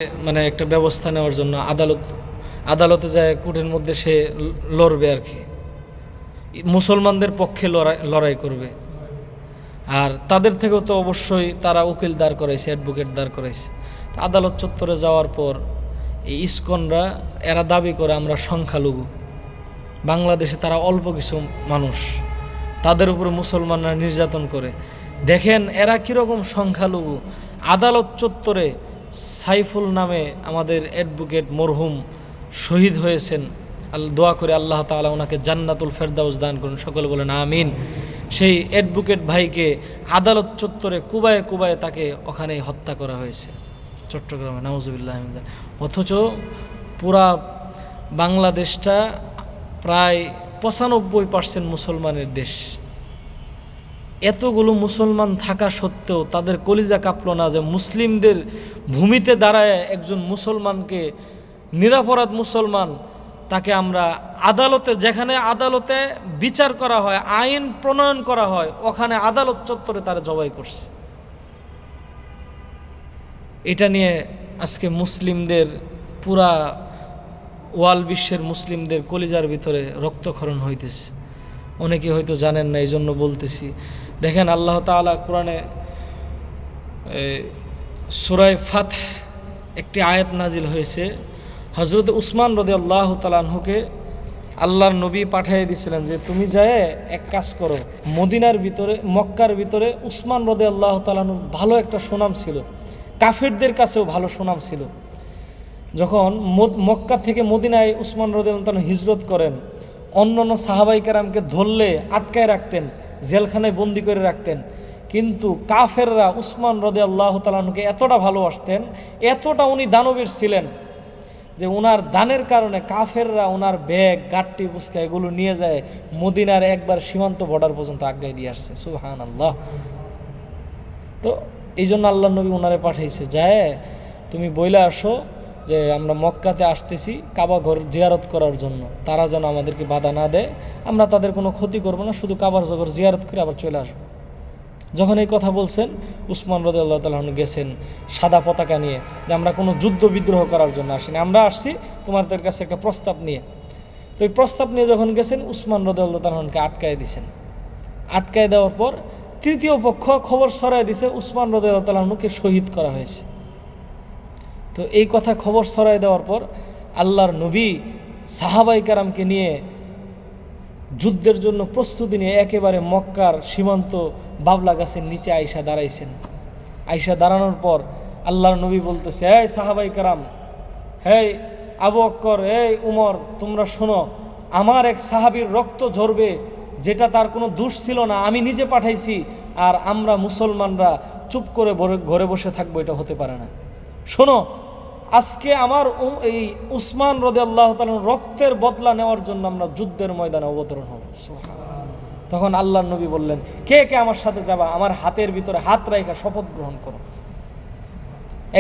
মানে একটা ব্যবস্থা নেওয়ার জন্য আদালতে যায়, কোর্টের মধ্যে সে লড়বে আর কি, মুসলমানদের পক্ষে লড়াই করবে। আর তাদের থেকেও তো অবশ্যই তারা উকিল দাঁড় করাইছে, অ্যাডভোকেট দাঁড় করাইছে। আদালত চত্বরে যাওয়ার পর এই ইসকনরা এরা দাবি করে আমরা সংখ্যালঘু, বাংলাদেশে তারা অল্প কিছু মানুষ, তাদের উপরে মুসলমানরা নির্যাতন করে। দেখেন এরা কীরকম সংখ্যালঘু। আদালত চত্বরে সাইফুল নামে আমাদের অ্যাডভোকেট মরহুম শহীদ হয়েছেন, দোয়া করে আল্লাহ তাআলা ওনাকে জান্নাতুল ফেরদাউস দান করুন, সকলে বলেন আমিন। সেই অ্যাডভোকেট ভাইকে আদালত চত্বরে কুবায়ে কুবায়ে তাকে ওখানেই হত্যা করা হয়েছে চট্টগ্রামে, নাউজুবিল্লাহ। অথচ পুরা বাংলাদেশটা প্রায় 95% মুসলমানের দেশ। এতগুলো মুসলমান থাকা সত্ত্বেও তাদের কলিজা কাঁপল না যে মুসলিমদের ভূমিতে দাঁড়ায় একজন মুসলমানকে, নিরপরাধ মুসলমান, তাকে আমরা আদালতে, যেখানে আদালতে বিচার করা হয়, আইন প্রণয়ন করা হয়, ওখানে আদালত চত্বরে তারা জবাই করছে। এটা নিয়ে আজকে মুসলিমদের পুরা ওয়াল বিশ্বের মুসলিমদের কলিজার ভিতরে রক্তক্ষরণ হইতেছে। অনেকে হয়তো জানেন না, এই জন্য বলতেছি। দেখেন আল্লাহ তাআলা কোরআনে সূরা ফাতহ একটি আয়াত নাজিল হয়েছে। হযরত উসমান রাদিয়াল্লাহু তাআলা আনহুকে আল্লাহর নবী পাঠিয়ে দিয়েছিলেন যে তুমি যায় এক কাজ করো, মদিনার ভিতরে, মক্কার ভিতরে উসমান রাদিয়াল্লাহু তাআলা আনহুর ভালো একটা সুনাম ছিল, কাফেরদের কাছেও ভালো সুনাম ছিল। যখন মক্কা থেকে মদিনায় উসমান রাদিয়াল্লাহু তাআলা হিজরত করেন, অন্যান্য সাহাবাই কেরামকে ধরলে আটকায় রাখতেন, জেলখানায় বন্দি করে রাখতেন। কিন্তু কাফেররা উসমান রাদিয়াল্লাহু তাআলা আনহুকে এতটা ভালোবাসতেন, এতটা উনি দানবীর ছিলেন যে ওনার দানের কারণে কাফেররা ওনার ব্যাগ, গাট্টি, পুস্কা এগুলো নিয়ে যায় মদিনার একবার সীমান্ত বর্ডার পর্যন্ত আগায় দিয়ে আসছে। সুবহানাল্লাহ। তো এই জন্য আল্লাহ নবী ওনারে পাঠাইছে, যায় তুমি বইলা আসো যে আমরা মক্কাতে আসতেছি কাবা ঘর জিয়ারত করার জন্য, তারা যেন আমাদেরকে বাধা না দেয়, আমরা তাদের কোনো ক্ষতি করবো না, শুধু কাবার ঘর জিয়ারত করে আবার চলে আসবো। যখন এই কথা বলছেন, উসমান রাদিয়াল্লাহু তাআলা আনহু গেছেন সাদা পতাকা নিয়ে, যে আমরা কোনো যুদ্ধ বিদ্রোহ করার জন্য আসিনি, আমরা আসছি তোমাদের কাছে একটা প্রস্তাব নিয়ে। তো এই প্রস্তাব নিয়ে যখন গেছেন, উসমান রাদিয়াল্লাহু তাআলা আনহুকে আটকায় দিয়েছেন। আটকায় দেওয়ার পর তৃতীয় পক্ষ খবর ছড়ায় দিছে উসমান রাদিয়াল্লাহু তাআলা আনহুকে শহীদ করা হয়েছে। তো এই কথা খবর ছড়ায় দেওয়ার পর আল্লাহর নবী সাহাবাই কেরামকে নিয়ে যুদ্ধের জন্য প্রস্তুতি নিয়ে একেবারে মক্কার সীমান্ত বাবলা গাছের নিচে আইসা দাঁড়াইছেন। আইসা দাঁড়ানোর পর আল্লাহর নবী বলতেছে, এই সাহাবাই কেরাম, হে আবু বকর, এই উমর, তোমরা শোনো, আমার এক সাহাবীর রক্ত ঝরবে, যেটা তার কোনো দোষ ছিল না, আমি নিজে পাঠাইছি, আর আমরা মুসলমানরা চুপ করে ঘরে বসে থাকবো, এটা হতে পারে না। শোনো, আজকে আমার এই উসমান রাদিয়াল্লাহু তাআলা রক্তের বদলা নেওয়ার জন্য আমরা যুদ্ধের ময়দানে অবতরণ হব। তখন আল্লাহর নবী বললেন, কে কে আমার সাথে যাবা? আমার হাতের ভিতরে হাত রাখা শপথ গ্রহণ করো।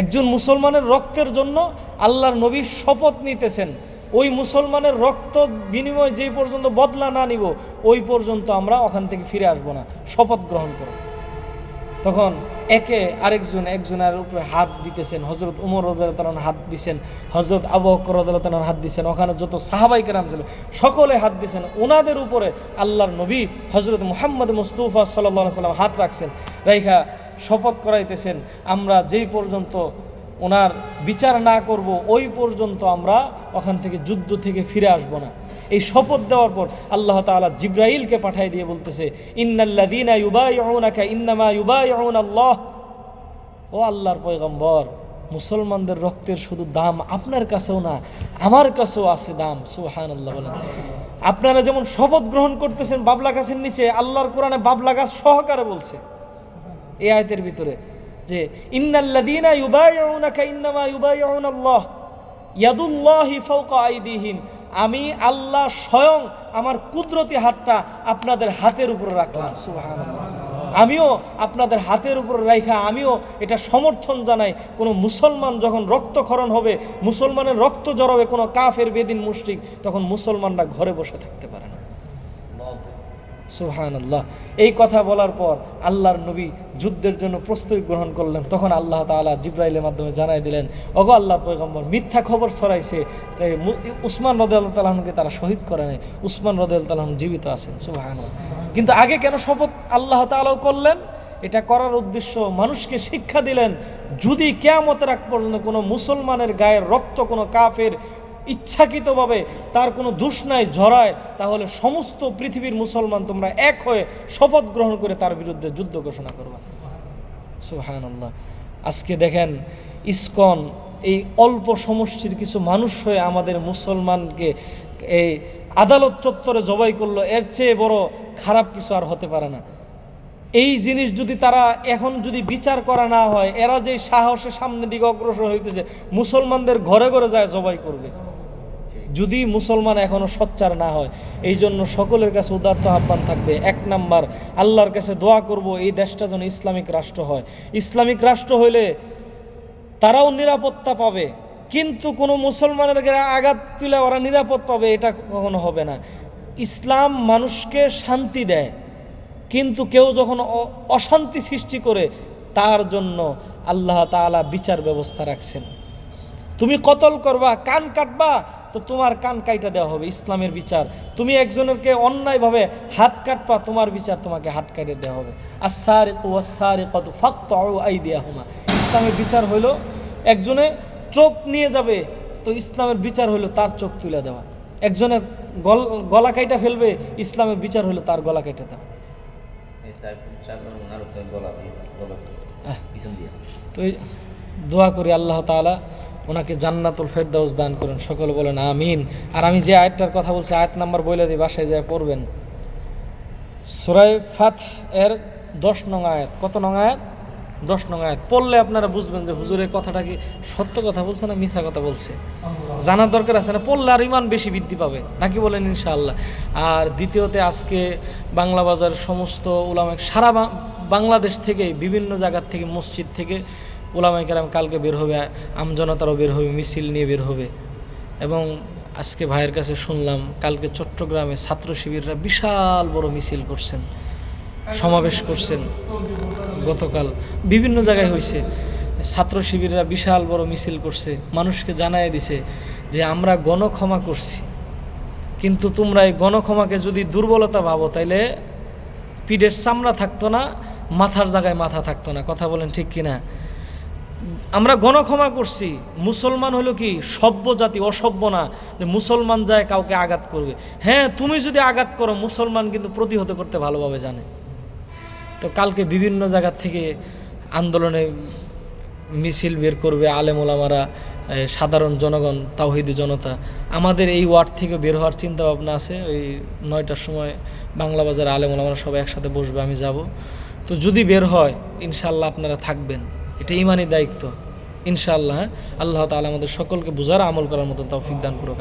একজন মুসলমানের রক্তের জন্য আল্লাহর নবী শপথ নিতেছেন, ওই মুসলমানের রক্ত বিনিময় যেই পর্যন্ত বদলা না নিব, ওই পর্যন্ত আমরা ওখান থেকে ফিরে আসবো না, শপথ গ্রহণ করো। তখন একে আরেকজন একজনের উপরে হাত দিতেছেন। হযরত উমর রাদিয়াল্লাহু তাআলা হাত দিছেন, হযরত আবু বকর রাদিয়াল্লাহু তাআলা হাত দিছেন, ওখানে যত সাহাবাই কেরাম ছিল সকলে হাত দিছেন। ওনাদের উপরে আল্লাহর নবী হযরত মুহাম্মদ মুস্তাফা সাল্লাল্লাহু আলাইহি ওয়াসাল্লাম হাত রাখছেন, রাইখা শপথ করাইতেছেন, আমরা যেই পর্যন্ত ওনার বিচার না করব, ওই পর্যন্ত আমরা ওখান থেকে যুদ্ধ থেকে ফিরে আসব না। এই শপথ দেওয়ার পর আল্লাহ তাআলা জিবরাইলকে পাঠিয়ে দিয়ে বলতেছে, ইন্নাল্লাযীনা ইউবাইউনাকা ইন্নামা ইউবাইউনাল্লাহ। ও আল্লাহর পয়গম্বর, মুসলমানদের রক্তের শুধু দাম আপনার কাছেও না, আমার কাছেও আছে দাম। সুবহানাল্লাহ বলেন। আপনারা যেমন শপথ গ্রহণ করতেছেন বাবলা গাছের নিচে, আল্লাহর কোরআনে বাবলা গাছ সহকারে বলছে এই আয়াতের ভিতরে যে ইন্নাল্লাযীনা ইউবাইউনাকা ইন্নামা ইউবাইউনাল্লাহ ইয়াদুল্লাহি ফাওকা আইদিহিম, আমি আল্লাহ স্বয়ং আমার কুদরতি হাতটা আপনাদের হাতের উপরে রাখলাম। সুবহানাল্লাহ। আমিও আপনাদের হাতের উপরে রাখা আমিও এটা সমর্থন জানাই, কোনো মুসলমান যখন রক্তক্ষরণ হবে, মুসলমানের রক্ত জড়াবে কোনো কাফের বেদিন মুশরিক, তখন মুসলমানরা ঘরে বসে থাকতে পারে না। সুবহানাল্লাহ। এই কথা বলার পর আল্লাহর নবী যুদ্ধের জন্য প্রস্তুতি গ্রহণ করলেন। তখন আল্লাহ তাআলা জিবরাইলের মাধ্যমে জানাই দিলেন, ওগো আল্লাহর পয়গম্বর, মিথ্যা খবর ছড়াইছে, তাই উসমান রাদিয়াল্লাহু তাআলা আনহুকে তারা শহীদ করে নাই, উসমান রাদিয়াল্লাহু তাআলা আনহু জীবিত আছেন। সুবহানাল্লাহ। কিন্তু আগে কেন শপথ আল্লাহ তাআলাও করলেন? এটা করার উদ্দেশ্য মানুষকে শিক্ষা দিলেন, যদি কিয়ামতের আগ পর্যন্ত কোনো মুসলমানের গায়ের রক্ত কোনো কাফের ইচ্ছাকৃতভাবে তার কোনো দোষ নাই ঝরায়, তাহলে সমস্ত পৃথিবীর মুসলমান তোমরা এক হয়ে শপথ গ্রহণ করে তার বিরুদ্ধে যুদ্ধ ঘোষণা করবা। সুবহানাল্লাহ। আজকে দেখেন ইসকন এই অল্প সমষ্টির কিছু মানুষ হয়ে আমাদের মুসলমানকে এই আদালত চত্বরে জবাই করলো, এর চেয়ে বড় খারাপ কিছু আর হতে পারে না। এই জিনিস যদি তারা এখন যদি বিচার করা না হয়, এরা যে সাহসে সামনের দিকে অগ্রসর হইতেছে, মুসলমানদের ঘরে ঘরে যায় জবাই করবে, যদি মুসলমান এখনো সোচ্চার না হয়। এই জন্য সকলের কাছে উদারত আহ্বান থাকবে, 1 নাম্বার আল্লাহর কাছে দোয়া করব এই দেশটা যেন ইসলামিক রাষ্ট্র হয়। ইসলামিক রাষ্ট্র হইলে তারাও নিরাপত্তা পাবে, কিন্তু কোনো মুসলমানের গায়ে আঘাত তুলে ওরা নিরাপদ পাবে এটা কখনো হবে না। ইসলাম মানুষকে শান্তি দেয়, কিন্তু কেউ যখন অশান্তি সৃষ্টি করে তার জন্য আল্লাহ তাআলা বিচার ব্যবস্থা রাখছেন। তুমি কতল করবা, কান কাটবা, তো তোমার কান কাইটা দেওয়া হবে, ইসলামের বিচার। তুমি একজনেরকে অন্যায়ভাবে হাত কাটবা, তোমার বিচার তোমাকে হাত কাটে দেওয়া হবে। আস-সারিকু ওয়াস-সারিকাতু ফাকতাউ আইদিয়াহুমা। ইসলামের বিচার হইল একজনে চোখ নিয়ে যাবে, তো ইসলামের বিচার হইল তার চোখ তুলে দেওয়া। একজনে গলা কাইটা ফেলবে, ইসলামের বিচার হইল তার গলা কেটে দেওয়া। তো দোয়া করি আল্লাহ তাআলা ওনাকে জান্নাতুল ফেরদাউস দান করেন, সকলে বলেন আমিন। আর আমি যে আয়াতটার কথা বলছি, আয়াত নাম্বার বলে দিই, বাসায় যায় পড়বেন। সূরা ফাতহ এর 10 নং আয়াত। কত নং আয়াত? 10 নং আয়াত। পড়লে আপনারা বুঝবেন যে হুজুরের কথাটা কি সত্য কথা বলছে না মিথ্যা কথা বলছে। জানার দরকার আছে না, পড়লে আর ইমান বেশি বৃদ্ধি পাবে, নাকি বলেন ইনশাআল্লাহ। আর দ্বিতীয়তে আজকে বাংলা বাজার সমস্ত উলামা সারা বাংলাদেশ থেকে বিভিন্ন জায়গার থেকে মসজিদ থেকে উলামায়ে কেরাম কালকে বের হবে, আমজনতারও বের হবে, মিছিল নিয়ে বের হবে। এবং আজকে ভাইয়ের কাছে শুনলাম কালকে চট্টগ্রামে ছাত্র শিবিররা বিশাল বড় মিছিল করছেন, সমাবেশ করছেন। গতকাল বিভিন্ন জায়গায় হয়েছে, ছাত্র শিবিররা বিশাল বড় মিছিল করছে, মানুষকে জানায় দিছে যে আমরা গণক্ষমা করছি, কিন্তু তোমরা এই গণক্ষমাকে যদি দুর্বলতা ভাবো তাইলে পিঠের চামড়া থাকতো না, মাথার জায়গায় মাথা থাকতো না। কথা বলেন ঠিক কিনা? আমরা গণক্ষমা করছি। মুসলমান হলো কি সভ্য জাতি, অসভ্য না যে মুসলমান যায় কাউকে আঘাত করবে। হ্যাঁ, তুমি যদি আঘাত করো, মুসলমান কিন্তু প্রতিহত করতে ভালোভাবে জানে। তো কালকে বিভিন্ন জায়গা থেকে আন্দোলনে মিছিল বের করবে আলেম ওলামারা, সাধারণ জনগণ, তাওহীদি জনতা। আমাদের এই ওয়ার্ড থেকে বের হওয়ার চিন্তা ভাবনা আছে। ওই 9টার সময় বাংলা বাজার আলেম ওলামারা সবাই একসাথে বসবে, আমি যাব। তো যদি বের হয় ইনশাআল্লাহ আপনারা থাকবেন, এটা ঈমানি দায়িত্ব ইনশাআল্লাহ। আল্লাহ তাআলা আমাদের সকলকে বুঝার আমল করার মতো তৌফিক দান করুক।